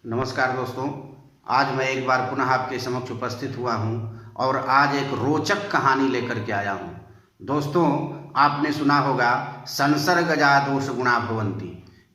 नमस्कार दोस्तों, आज मैं एक बार पुनः आपके समक्ष उपस्थित हुआ हूं और आज एक रोचक कहानी लेकर के आया हूं। दोस्तों, आपने सुना होगा संसर्गजा दोष गुणा भवन्ति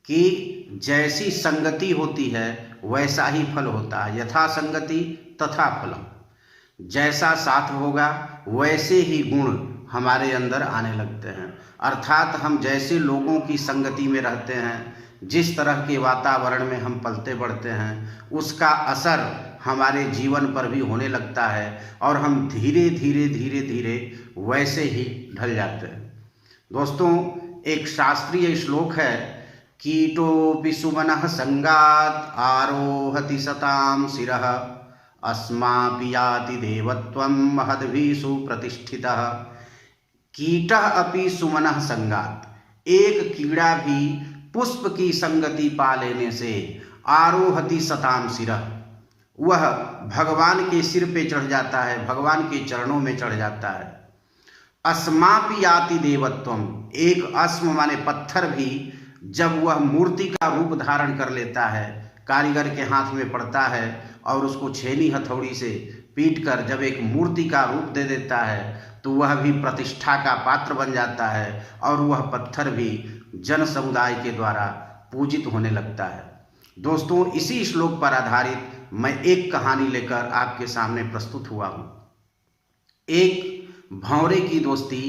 कि जैसी संगति होती है वैसा ही फल होता है। यथा संगति तथा फलम। जैसा साथ होगा वैसे ही गुण हमारे अंदर आने लगते हैं। अर्थात हम जैसे लोगों की संगति में रहते हैं, जिस तरह के वातावरण में हम पलते बढ़ते हैं, उसका असर हमारे जीवन पर भी होने लगता है और हम धीरे धीरे वैसे ही ढल जाते हैं। दोस्तों, एक शास्त्रीय श्लोक है, कीटोऽपि सुमनः संगात् आरोहति सतां शिरः अस्मापि याति देवत्वं महद्भिः सुप्रतिष्ठितः। कीटः अपि सुमनः संगात्। एक कीड़ा भी पुष्प की संगति पा लेने से आरोहति सताम शिरः, वह भगवान के सिर पे चढ़ जाता है, भगवान के चरणों में चढ़ जाता है। अस्मापि याति देवत्वम। एक अस्म माने पत्थर भी जब वह मूर्ति का रूप धारण कर लेता है, कारीगर के हाथ में पड़ता है और उसको छेनी हथौड़ी से पीट कर जब एक मूर्ति का रूप दे देता है, तो वह भी प्रतिष्ठा का पात्र बन जाता है और वह पत्थर भी जन समुदाय के द्वारा पूजित होने लगता है। दोस्तों, इसी श्लोक पर आधारित मैं एक कहानी लेकर आपके सामने प्रस्तुत हुआ हूँ। एक भंवरे की दोस्ती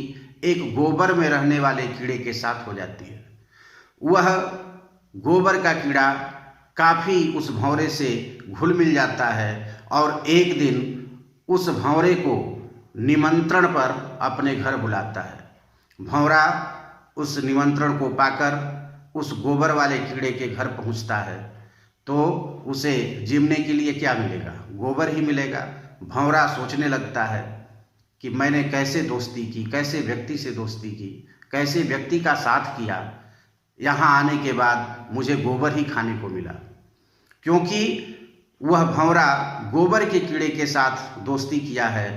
एक गोबर में रहने वाले कीड़े के साथ हो जाती है। वह गोबर का कीड़ा काफ़ी उस भंवरे से घुल मिल जाता है और एक दिन उस भंवरे को निमंत्रण पर अपने घर बुलाता है। भंवरा उस निमंत्रण को पाकर उस गोबर वाले कीड़े के घर पहुंचता है तो उसे जीवने के लिए क्या मिलेगा? गोबर ही मिलेगा। भंवरा सोचने लगता है कि मैंने कैसे दोस्ती की, कैसे व्यक्ति से दोस्ती की, कैसे व्यक्ति का साथ किया, यहाँ आने के बाद मुझे गोबर ही खाने को मिला। क्योंकि वह भंवरा गोबर के कीड़े के साथ दोस्ती किया है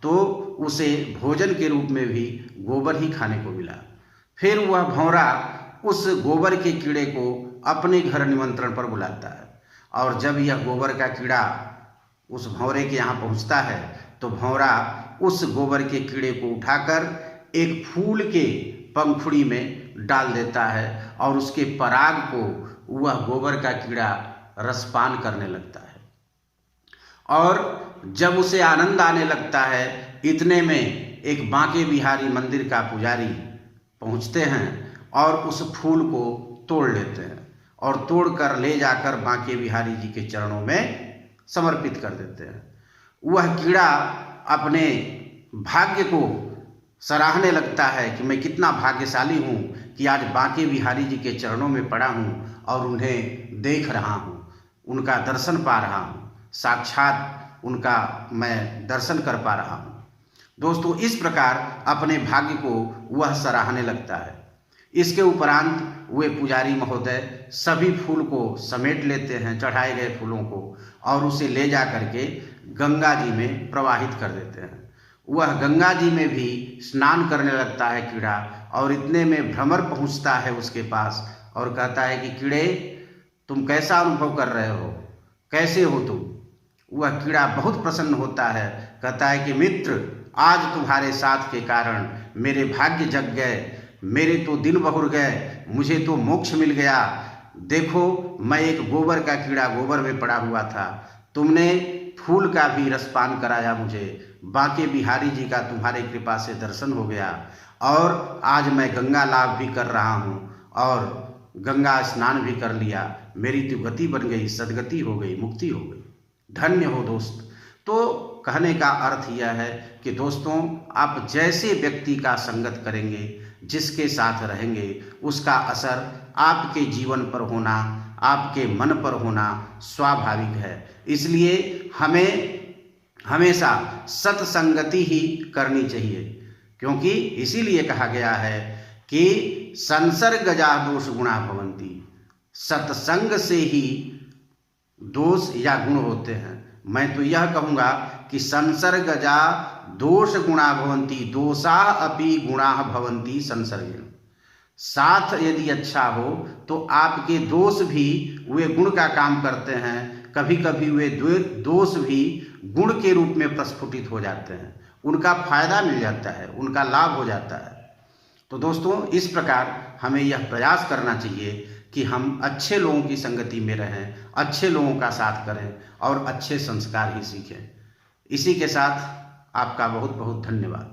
तो उसे भोजन के रूप में भी गोबर ही खाने को मिला। फिर वह भंवरा उस गोबर के कीड़े को अपने घर निमंत्रण पर बुलाता है और जब यह गोबर का कीड़ा उस भंवरे के यहाँ पहुँचता है तो भंवरा उस गोबर के कीड़े को उठाकर एक फूल के पंखुड़ी में डाल देता है और उसके पराग को वह गोबर का कीड़ा रसपान करने लगता है। और जब उसे आनंद आने लगता है, इतने में एक बांके बिहारी मंदिर का पुजारी पहुंचते हैं और उस फूल को तोड़ लेते हैं और तोड़कर ले जाकर बांके बिहारी जी के चरणों में समर्पित कर देते हैं। वह कीड़ा अपने भाग्य को सराहने लगता है कि मैं कितना भाग्यशाली हूँ कि आज बांके बिहारी जी के चरणों में पड़ा हूँ और उन्हें देख रहा हूँ, उनका दर्शन पा रहा हूँ, साक्षात उनका मैं दर्शन कर पा रहा हूँ। दोस्तों, इस प्रकार अपने भाग्य को वह सराहने लगता है। इसके उपरांत वे पुजारी महोदय सभी फूल को समेट लेते हैं, चढ़ाए गए फूलों को, और उसे ले जा करके गंगा जी में प्रवाहित कर देते हैं। वह गंगा जी में भी स्नान करने लगता है कीड़ा और इतने में भ्रमर पहुंचता है उसके पास और कहता है कि कीड़े, तुम कैसा अनुभव कर रहे हो, कैसे हो तुम? वह कीड़ा बहुत प्रसन्न होता है, कहता है कि मित्र, आज तुम्हारे साथ के कारण मेरे भाग्य जग गए, मेरे तो दिन बहुर गए, मुझे तो मोक्ष मिल गया। देखो, मैं एक गोबर का कीड़ा गोबर में पड़ा हुआ था, तुमने फूल का भी रसपान कराया मुझे, बांके बिहारी जी का तुम्हारे कृपा से दर्शन हो गया और आज मैं गंगा लाभ भी कर रहा हूँ और गंगा स्नान भी कर लिया, मेरी तो गति बन गई, सदगति हो गई, मुक्ति हो गई। धन्य हो दोस्त। तो कहने का अर्थ यह है कि दोस्तों, आप जैसे व्यक्ति का संगत करेंगे, जिसके साथ रहेंगे, उसका असर आपके जीवन पर होना, आपके मन पर होना स्वाभाविक है। इसलिए हमें हमेशा सत्संगति ही करनी चाहिए, क्योंकि इसीलिए कहा गया है कि संसर्गजा दोष गुणा भवन्ति। सत्संग से ही दोष या गुण होते हैं। मैं तो यह कहूँगा कि संसर्गजा दोष गुणा भवन्ति, दोषा अपि गुणा भवन्ति संसर्गेण। साथ यदि अच्छा हो तो आपके दोष भी वे गुण का काम करते हैं। कभी कभी वे दोष भी गुण के रूप में प्रस्फुटित हो जाते हैं, उनका फायदा मिल जाता है, उनका लाभ हो जाता है। तो दोस्तों, इस प्रकार हमें यह प्रयास करना चाहिए कि हम अच्छे लोगों की संगति में रहें, अच्छे लोगों का साथ करें और अच्छे संस्कार ही सीखें। इसी के साथ आपका बहुत बहुत धन्यवाद।